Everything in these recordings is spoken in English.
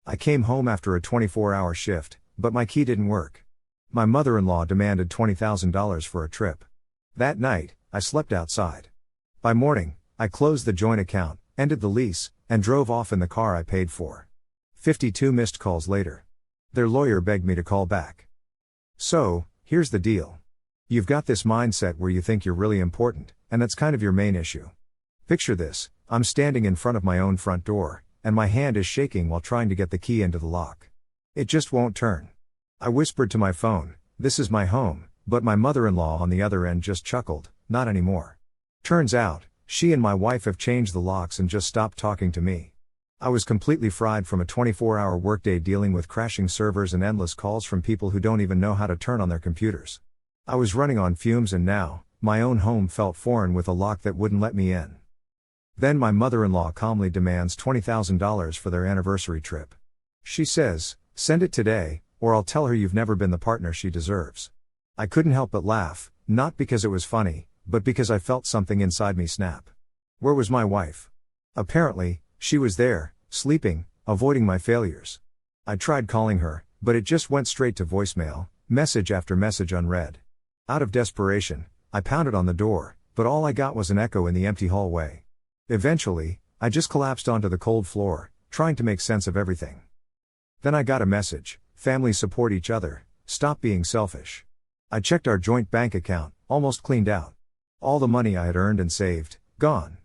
I came home after a 24-hour shift, but my key didn't work. My mother-in-law demanded $20,000 for a trip. That night, I slept outside. By morning, I closed the joint account, ended the lease, and drove off in the car I paid for. 52 missed calls later. Their lawyer begged me to call back. So, here's the deal. You've got this mindset where you think you're really important, and that's kind of your main issue. Picture this, I'm standing in front of my own front door, and my hand is shaking while trying to get the key into the lock. It just won't turn. I whispered to my phone, "This is my home," but my mother-in-law on the other end just chuckled, "Not anymore." Turns out, she and my wife have changed the locks and just stopped talking to me. I was completely fried from a 24-hour workday dealing with crashing servers and endless calls from people who don't even know how to turn on their computers. I was running on fumes, and now, my own home felt foreign with a lock that wouldn't let me in. Then my mother-in-law calmly demands $20,000 for their anniversary trip. She says, "Send it today, or I'll tell her you've never been the partner she deserves." I couldn't help but laugh, not because it was funny, but because I felt something inside me snap. Where was my wife? Apparently, she was there, sleeping, avoiding my failures. I tried calling her, but it just went straight to voicemail, message after message unread. Out of desperation, I pounded on the door, but all I got was an echo in the empty hallway. Eventually, I just collapsed onto the cold floor, trying to make sense of everything. Then I got a message: "Families support each other, stop being selfish." I checked our joint bank account, almost cleaned out. All the money I had earned and saved, gone.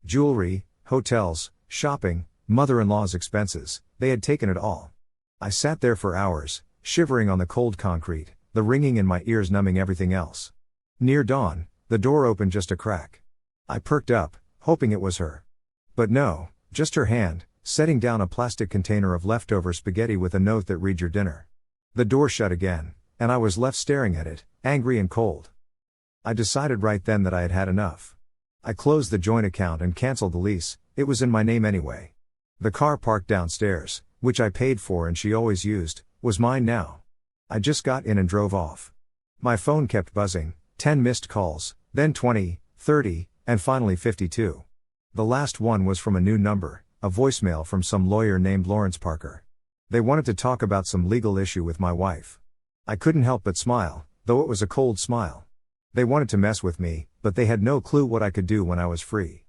Jewelry, hotels, shopping, mother-in-law's expenses, they had taken it all. I sat there for hours, shivering on the cold concrete, the ringing in my ears numbing everything else. Near dawn, the door opened just a crack. I perked up, hoping it was her. But no, just her hand, setting down a plastic container of leftover spaghetti with a note that read, "Your dinner." The door shut again, and I was left staring at it, angry and cold. I decided right then that I had had enough. I closed the joint account and canceled the lease. It was in my name anyway. The car parked downstairs, which I paid for and she always used, was mine now. I just got in and drove off. My phone kept buzzing, 10 missed calls, then 20, 30, and finally 52. The last one was from a new number, a voicemail from some lawyer named Lawrence Parker. They wanted to talk about some legal issue with my wife. I couldn't help but smile, though it was a cold smile. They wanted to mess with me, but they had no clue what I could do when I was free.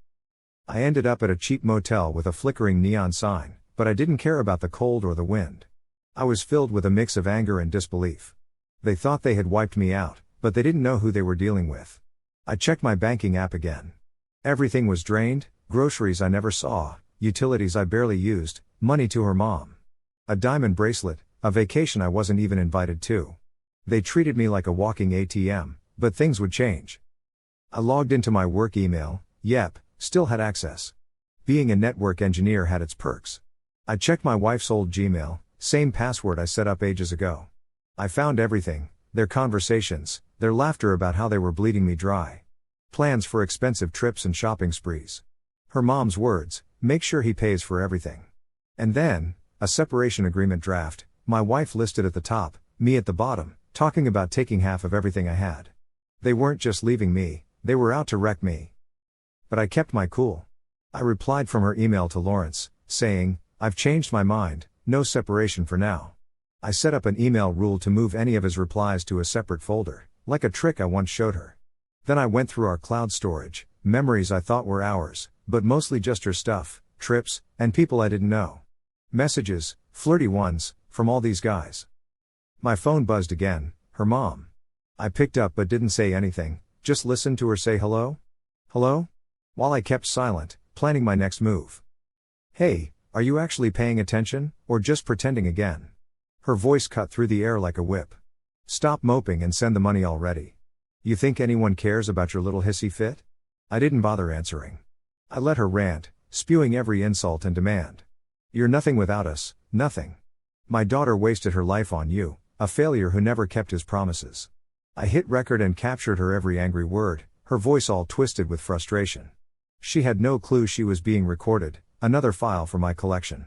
I ended up at a cheap motel with a flickering neon sign, but I didn't care about the cold or the wind. I was filled with a mix of anger and disbelief. They thought they had wiped me out, but they didn't know who they were dealing with. I checked my banking app again. Everything was drained: groceries I never saw, utilities I barely used, money to her mom. A diamond bracelet, a vacation I wasn't even invited to. They treated me like a walking ATM, but things would change. I logged into my work email, still had access. Being a network engineer had its perks. I checked my wife's old Gmail, same password I set up ages ago. I found everything: their conversations, their laughter about how they were bleeding me dry. Plans for expensive trips and shopping sprees. Her mom's words: "Make sure he pays for everything." And then, a separation agreement draft, my wife listed at the top, me at the bottom, talking about taking half of everything I had. They weren't just leaving me, they were out to wreck me. But I kept my cool. I replied from her email to Lawrence, saying, "I've changed my mind, no separation for now." I set up an email rule to move any of his replies to a separate folder, like a trick I once showed her. Then I went through our cloud storage, memories I thought were ours, but mostly just her stuff, trips, and people I didn't know. Messages, flirty ones, from all these guys. My phone buzzed again, her mom. I picked up but didn't say anything, just listened to her say hello? Hello? While I kept silent, planning my next move. "Hey, are you actually paying attention, or just pretending again?" Her voice cut through the air like a whip. "Stop moping and send the money already. You think anyone cares about your little hissy fit?" I didn't bother answering. I let her rant, spewing every insult and demand. "You're nothing without us, nothing. My daughter wasted her life on you, a failure who never kept his promises." I hit record and captured her every angry word, her voice all twisted with frustration. She had no clue she was being recorded, another file for my collection.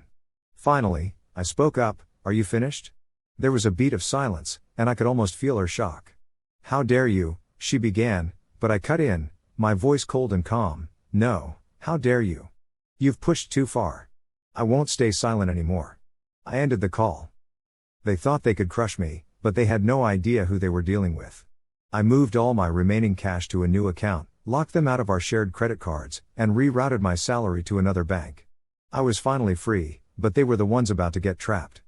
Finally, I spoke up, "Are you finished?" There was a beat of silence, and I could almost feel her shock. "How dare you," she began, but I cut in, my voice cold and calm. "No, how dare you? You've pushed too far. I won't stay silent anymore. I ended the call. They thought they could crush me, but they had no idea who they were dealing with. I moved all my remaining cash to a new account, locked them out of our shared credit cards, and rerouted my salary to another bank. I was finally free, but they were the ones about to get trapped.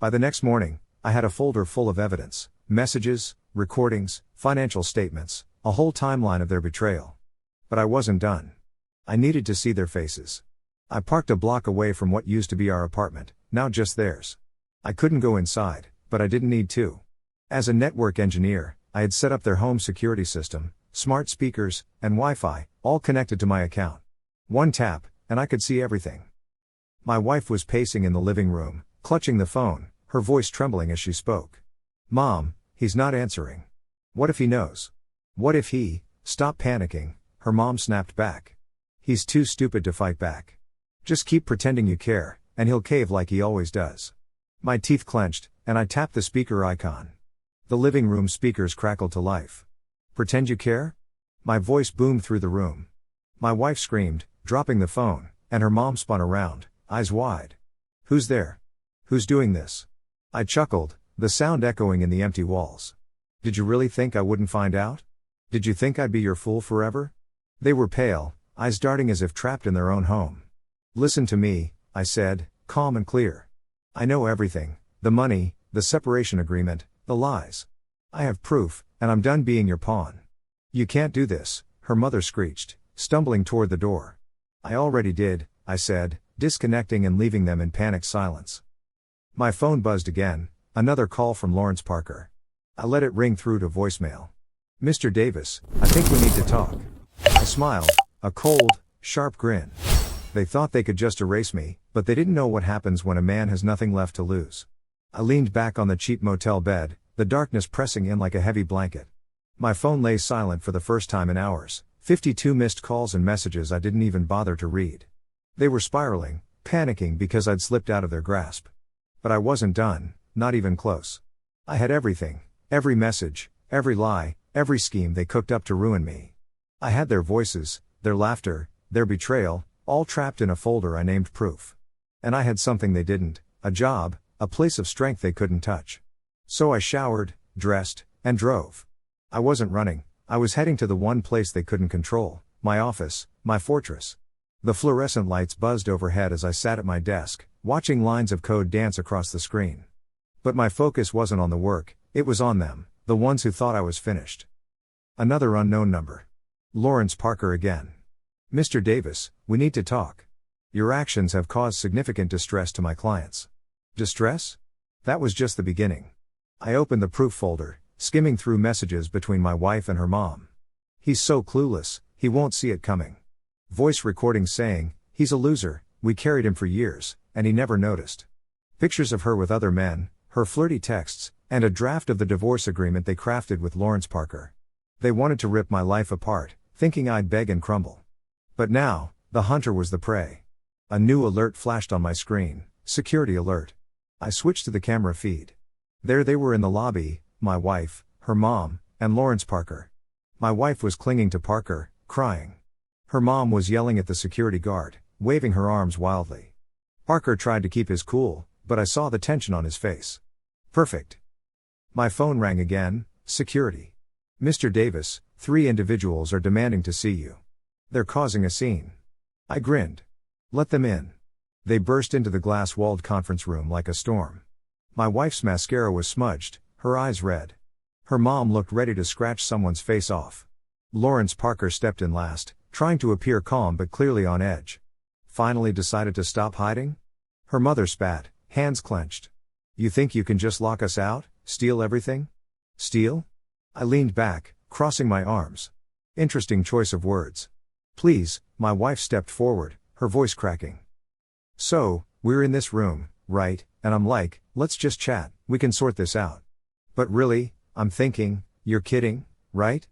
By the next morning, I had a folder full of evidence, messages, recordings, financial statements, a whole timeline of their betrayal. But I wasn't done. I needed to see their faces. I parked a block away from what used to be our apartment, now just theirs. I couldn't go inside, but I didn't need to. As a network engineer, I had set up their home security system, smart speakers, and Wi-Fi, all connected to my account. One tap, and I could see everything. My wife was pacing in the living room, clutching the phone, her voice trembling as she spoke. "Mom, he's not answering. What if he knows? What if he..." "Stop panicking," her mom snapped back. "He's too stupid to fight back. Just keep pretending you care, and he'll cave like he always does." My teeth clenched, and I tapped the speaker icon. The living room speakers crackled to life. "Pretend you care?" My voice boomed through the room. My wife screamed, dropping the phone, and her mom spun around, eyes wide. "Who's there? Who's doing this?" I chuckled, the sound echoing in the empty walls. "Did you really think I wouldn't find out? Did you think I'd be your fool forever?" They were pale, eyes darting as if trapped in their own home. "Listen to me," I said, calm and clear. "I know everything, the money, the separation agreement, the lies. I have proof, and I'm done being your pawn." "You can't do this," her mother screeched, stumbling toward the door. "I already did," I said, disconnecting and leaving them in panicked silence. My phone buzzed again, another call from Lawrence Parker. I let it ring through to voicemail. "Mr. Davis, I think we need to talk." I smiled, a cold, sharp grin. They thought they could just erase me, but they didn't know what happens when a man has nothing left to lose. I leaned back on the cheap motel bed, the darkness pressing in like a heavy blanket. My phone lay silent for the first time in hours, 52 missed calls and messages I didn't even bother to read. They were spiraling, panicking because I'd slipped out of their grasp. But I wasn't done, not even close. I had everything, every message, every lie, every scheme they cooked up to ruin me. I had their voices, their laughter, their betrayal, all trapped in a folder I named Proof. And I had something they didn't, a job, a place of strength they couldn't touch. So I showered, dressed, and drove. I wasn't running, I was heading to the one place they couldn't control, my office, my fortress. The fluorescent lights buzzed overhead as I sat at my desk, watching lines of code dance across the screen. But my focus wasn't on the work, it was on them, the ones who thought I was finished. Another unknown number. Lawrence Parker again. "Mr. Davis, we need to talk. Your actions have caused significant distress to my clients." Distress? That was just the beginning. I opened the Proof folder, skimming through messages between my wife and her mom. "He's so clueless, he won't see it coming." Voice recordings saying, "He's a loser, we carried him for years, and he never noticed." Pictures of her with other men, her flirty texts, and a draft of the divorce agreement they crafted with Lawrence Parker. They wanted to rip my life apart, thinking I'd beg and crumble. But now, the hunter was the prey. A new alert flashed on my screen, security alert. I switched to the camera feed. There they were in the lobby, my wife, her mom, and Lawrence Parker. My wife was clinging to Parker, crying. Her mom was yelling at the security guard, waving her arms wildly. Parker tried to keep his cool, but I saw the tension on his face. Perfect. My phone rang again, security. "Mr. Davis, 3 individuals are demanding to see you. They're causing a scene." I grinned. "Let them in." They burst into the glass-walled conference room like a storm. My wife's mascara was smudged, her eyes red. Her mom looked ready to scratch someone's face off. Lawrence Parker stepped in last, trying to appear calm but clearly on edge. "Finally decided to stop hiding?" Her mother spat, hands clenched. "You think you can just lock us out, steal everything?" "Steal?" I leaned back, crossing my arms. Interesting choice of words. "Please," my wife stepped forward, her voice cracking. "So, we're in this room, right, and I'm like, let's just chat, we can sort this out. But really, I'm thinking, you're kidding, right?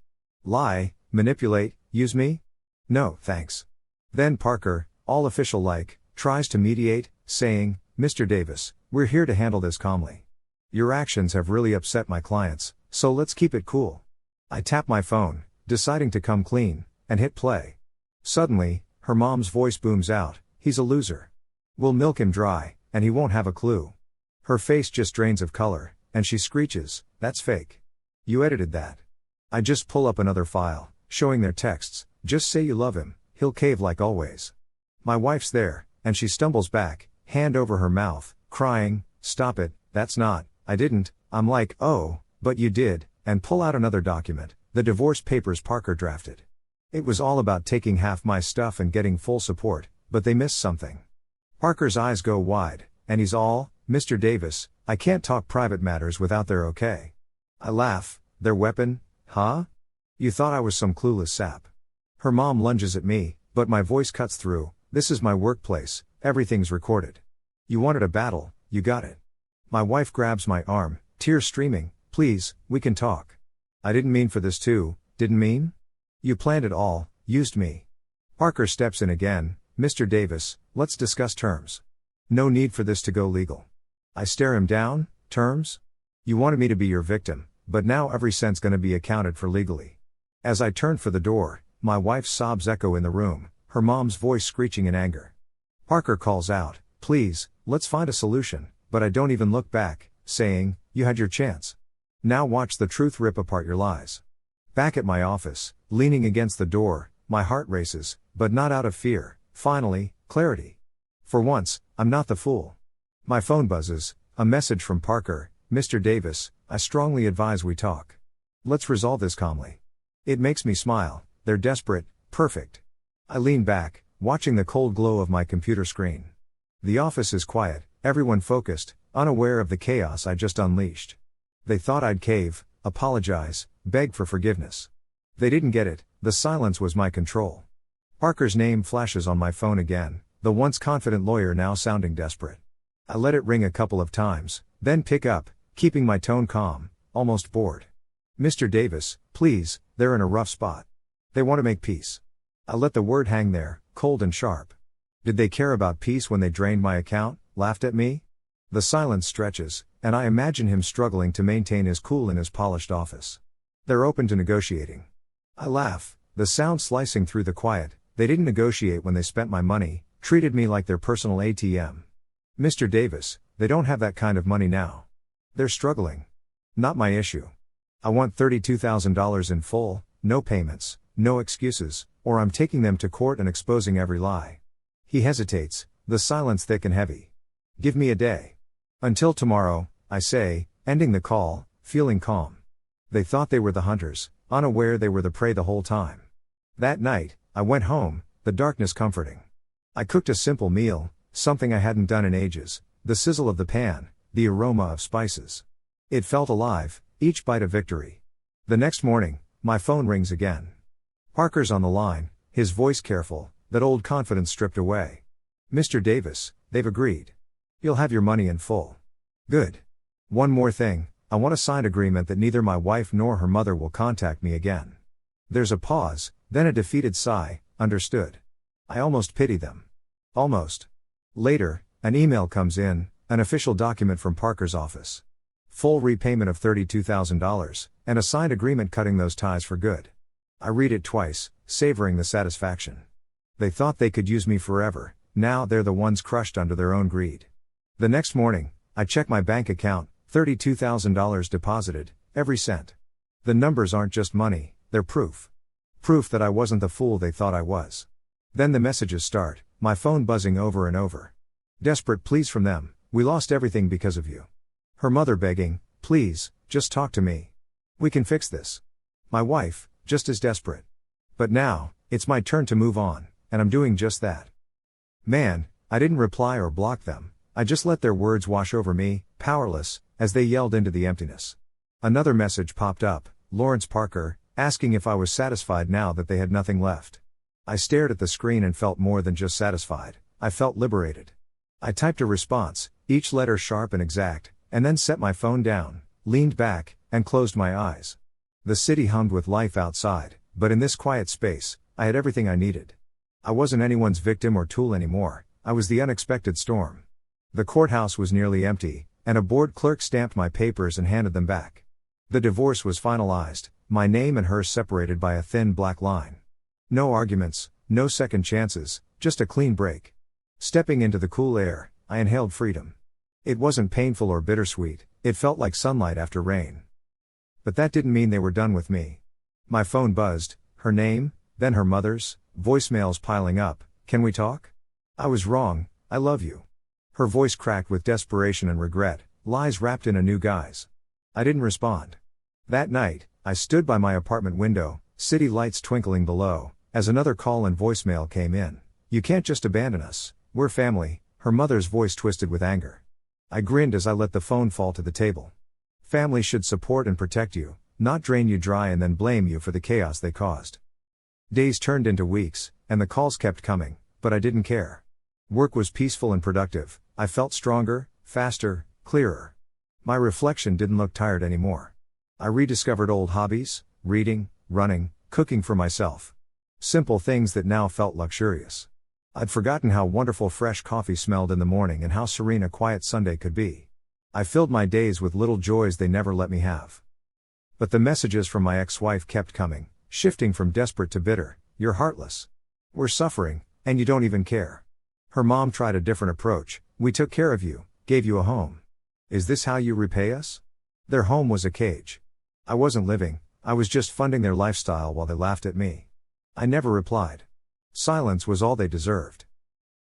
Lie, manipulate, use me? No, thanks." Then Parker, all official-like, tries to mediate, saying, "Mr. Davis, we're here to handle this calmly. Your actions have really upset my clients, so let's keep it cool." I tap my phone, deciding to come clean, and hit play. Suddenly, her mom's voice booms out, "He's a loser. We'll milk him dry, and he won't have a clue." Her face just drains of color, and she screeches, "That's fake. You edited that." I just pull up another file, showing their texts, "Just say you love him, he'll cave like always." My wife's there, and she stumbles back, hand over her mouth, crying, "Stop it, that's not, I didn't." I'm like, "Oh, but you did," and pull out another document, the divorce papers Parker drafted. It was all about taking half my stuff and getting full support, but they missed something. Parker's eyes go wide, and he's all, "Mr. Davis, I can't talk private matters without their okay." I laugh, "Their weapon, huh? You thought I was some clueless sap." Her mom lunges at me, but my voice cuts through, "This is my workplace, everything's recorded. You wanted a battle, you got it." My wife grabs my arm, tears streaming, "Please, we can talk. I didn't mean for this too, didn't mean? You planned it all, used me." Parker steps in again, "Mr. Davis, let's discuss terms. No need for this to go legal." I stare him down, "Terms? You wanted me to be your victim, but now every cent's gonna be accounted for legally." As I turn for the door, my wife's sobs echo in the room, her mom's voice screeching in anger. Parker calls out, "Please, let's find a solution," but I don't even look back, saying, "You had your chance. Now watch the truth rip apart your lies." Back at my office, leaning against the door, my heart races, but not out of fear. Finally, clarity. For once, I'm not the fool. My phone buzzes, a message from Parker, "Mr. Davis, I strongly advise we talk. Let's resolve this calmly." It makes me smile, they're desperate, perfect. I lean back, watching the cold glow of my computer screen. The office is quiet, everyone focused, unaware of the chaos I just unleashed. They thought I'd cave, apologize, beg for forgiveness. They didn't get it, the silence was my control. Parker's name flashes on my phone again, the once confident lawyer now sounding desperate. I let it ring a couple of times, then pick up, keeping my tone calm, almost bored. "Mr. Davis, please, they're in a rough spot. They want to make peace." I let the word hang there, cold and sharp. Did they care about peace when they drained my account, laughed at me? The silence stretches, and I imagine him struggling to maintain his cool in his polished office. "They're open to negotiating." I laugh, the sound slicing through the quiet. "They didn't negotiate when they spent my money, treated me like their personal ATM. Mr. Davis, they don't have that kind of money now. They're struggling. Not my issue. I want $32,000 in full, no payments, no excuses, or I'm taking them to court and exposing every lie." He hesitates, the silence thick and heavy. "Give me a day. Until tomorrow," I say, ending the call, feeling calm. They thought they were the hunters, unaware they were the prey the whole time. That night, I went home, the darkness comforting. I cooked a simple meal, something I hadn't done in ages, the sizzle of the pan, the aroma of spices. It felt alive, each bite a victory. The next morning, my phone rings again. Parker's on the line, his voice careful, that old confidence stripped away. "Mr. Davis, they've agreed. You'll have your money in full." "Good. One more thing, I want a signed agreement that neither my wife nor her mother will contact me again." There's a pause, then a defeated sigh, "Understood." I almost pity them. Almost. Later, an email comes in, an official document from Parker's office. Full repayment of $32,000, and a signed agreement cutting those ties for good. I read it twice, savoring the satisfaction. They thought they could use me forever, now they're the ones crushed under their own greed. The next morning, I check my bank account, $32,000 deposited, every cent. The numbers aren't just money, they're proof. Proof that I wasn't the fool they thought I was. Then the messages start, my phone buzzing over and over. Desperate pleas from them, "We lost everything because of you." Her mother begging, "Please, just talk to me. We can fix this." My wife, just as desperate. But now, it's my turn to move on, and I'm doing just that. Man, I didn't reply or block them, I just let their words wash over me, powerless, as they yelled into the emptiness. Another message popped up, Lawrence Parker, asking if I was satisfied now that they had nothing left. I stared at the screen and felt more than just satisfied, I felt liberated. I typed a response, each letter sharp and exact, and then set my phone down, leaned back, and closed my eyes. The city hummed with life outside, but in this quiet space, I had everything I needed. I wasn't anyone's victim or tool anymore, I was the unexpected storm. The courthouse was nearly empty, and a bored clerk stamped my papers and handed them back. The divorce was finalized, my name and hers separated by a thin black line. No arguments, no second chances, just a clean break. Stepping into the cool air, I inhaled freedom. It wasn't painful or bittersweet, it felt like sunlight after rain. But that didn't mean they were done with me. My phone buzzed, her name, then her mother's, voicemails piling up. "Can we talk? I was wrong, I love you." Her voice cracked with desperation and regret, lies wrapped in a new guise. I didn't respond. That night, I stood by my apartment window, city lights twinkling below, as another call and voicemail came in. "You can't just abandon us, we're family," her mother's voice twisted with anger. I grinned as I let the phone fall to the table. Family should support and protect you, not drain you dry and then blame you for the chaos they caused. Days turned into weeks, and the calls kept coming, but I didn't care. Work was peaceful and productive, I felt stronger, faster, clearer. My reflection didn't look tired anymore. I rediscovered old hobbies, reading, running, cooking for myself. Simple things that now felt luxurious. I'd forgotten how wonderful fresh coffee smelled in the morning and how serene a quiet Sunday could be. I filled my days with little joys they never let me have. But the messages from my ex-wife kept coming, shifting from desperate to bitter. "You're heartless. We're suffering, and you don't even care." Her mom tried a different approach. "We took care of you, gave you a home. Is this how you repay us?" Their home was a cage. I wasn't living, I was just funding their lifestyle while they laughed at me. I never replied. Silence was all they deserved.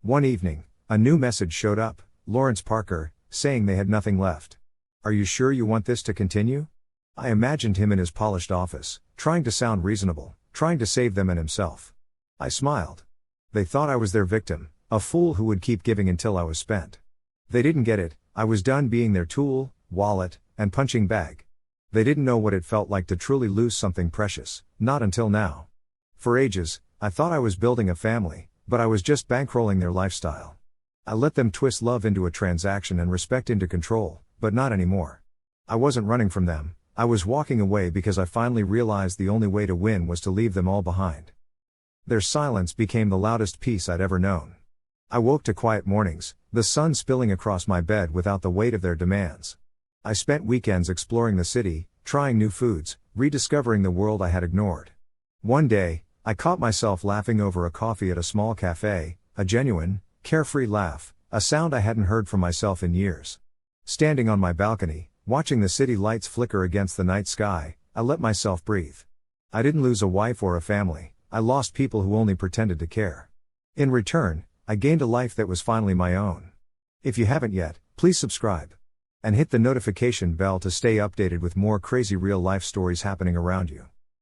One evening, a new message showed up, Lawrence Parker, saying they had nothing left. "Are you sure you want this to continue?" I imagined him in his polished office, trying to sound reasonable, trying to save them and himself. I smiled. They thought I was their victim, a fool who would keep giving until I was spent. They didn't get it, I was done being their tool, wallet, and punching bag. They didn't know what it felt like to truly lose something precious, not until now. For ages, I thought I was building a family, but I was just bankrolling their lifestyle. I let them twist love into a transaction and respect into control, but not anymore. I wasn't running from them, I was walking away because I finally realized the only way to win was to leave them all behind. Their silence became the loudest peace I'd ever known. I woke to quiet mornings, the sun spilling across my bed without the weight of their demands. I spent weekends exploring the city, trying new foods, rediscovering the world I had ignored. One day, I caught myself laughing over a coffee at a small cafe, a genuine, carefree laugh, a sound I hadn't heard from myself in years. Standing on my balcony, watching the city lights flicker against the night sky, I let myself breathe. I didn't lose a wife or a family, I lost people who only pretended to care. In return, I gained a life that was finally my own. If you haven't yet, please subscribe. And hit the notification bell to stay updated with more crazy real-life stories happening around you.